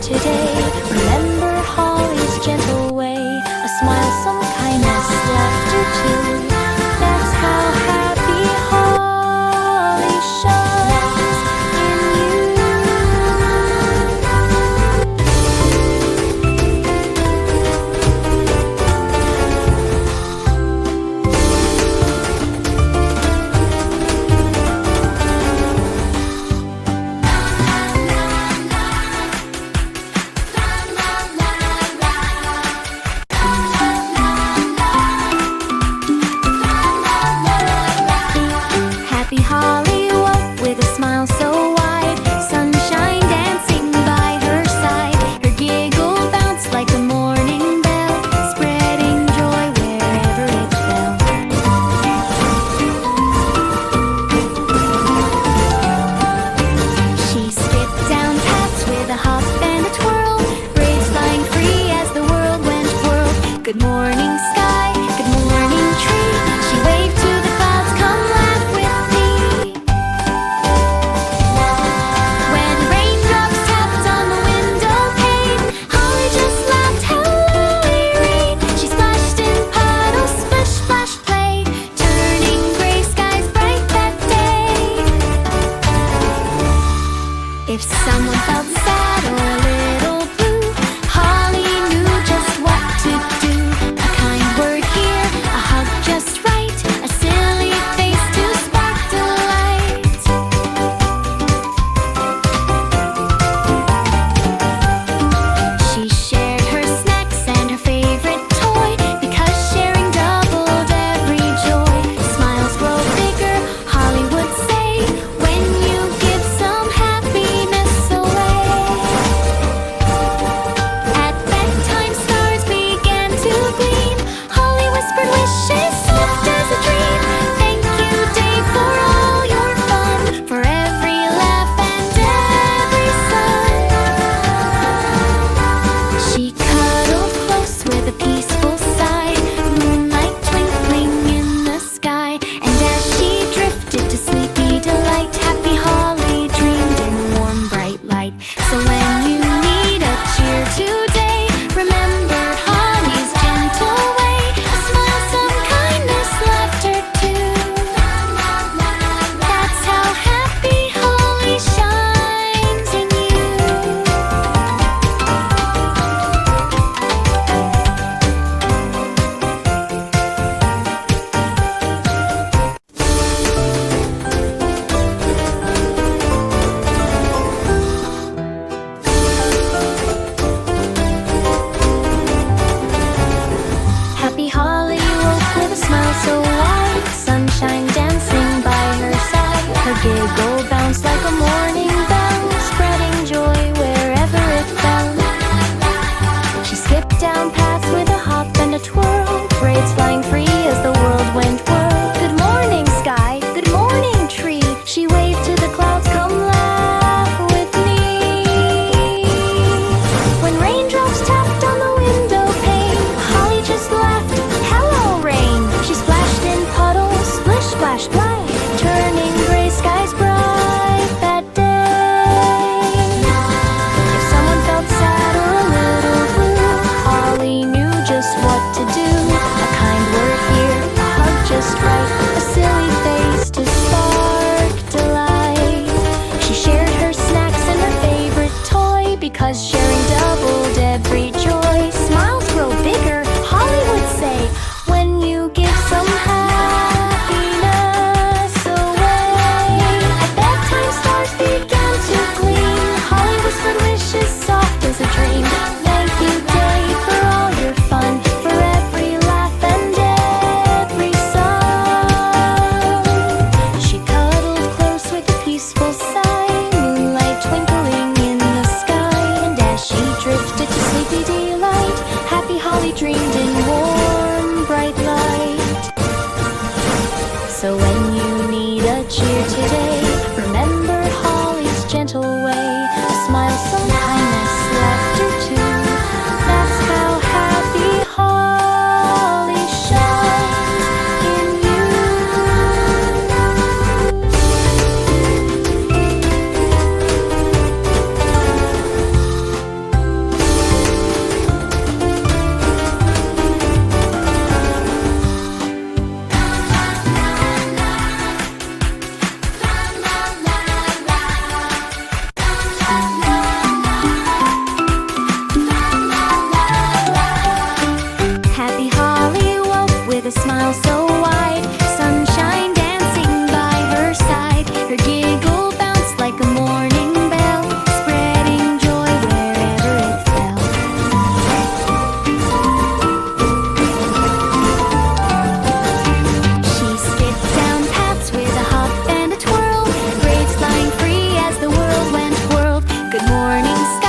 cheer today. Remember Holly's gentle way, a smile, some kindness, laughter too. That's how happy Holly shines in you. Happy Holly woke with a smile so wide, sunshine dancing by her side. Her giggle bounced like a morning bell, spreading joy wherever it fell. She skipped down paths with a hop and a twirl, braids flying free as the world went whirl. Good morning sky, good morning tree, she waved to the clouds, come laugh with me. When raindrops tapped on the window pane, Holly just laughed, hello rain. She splashed in puddles, splish splash play, turning gray skies bright that day. If someone felt sad or a little blue, Holly knew just what to do. A kind word here, a hug just right, a silly face to spark delight. She shared her snacks and her favorite toy, because sharing doubled every joy. Smiles grow bigger, Holly would say, when you give some happiness away. At bedtime stars began to gleam, Holly whispered wishes soft as a dream. Thank you day for all your fun, for every laugh and every sun. She cuddled close with a peaceful sigh, moonlight twinkling in the sky. And as she drifted to sleepy delight, happy Holly dreamed in warm bright light. So when you need a cheer today, remember Holly's gentle way, a smile, some kindness, laughter too. That's how happy Holly shines in you. Happy Holly woke with a smile so wide, sunshine dancing by her side. Her giggle bounced like a morning bell, spreading joy wherever it fell. She skipped down paths with a hop and a twirl, braids flying free as the world went whirl. Good morning sky, good morning tree, she waved to the clouds, come laugh with me. When raindrops tapped on the window pane, Holly just laughed, hello rain. She splashed in puddles, splish splash play, turning gray skies bright that day. If someone felt sad or a little blue, Holly knew just what to do. A kind word here, a hug just right, a silly face to spark delight. She shared her snacks and her favorite toy, because sharing doubled every joy. Smiles grow bigger, Holly would say, when you give some happiness away. At bedtime stars began to gleam, Holly whispered wishes soft as a dream. Thank you day for all your fun, for every laugh and every sun. She cuddled close with a peaceful sigh, moonlight twinkling in the sky. And as morning sky.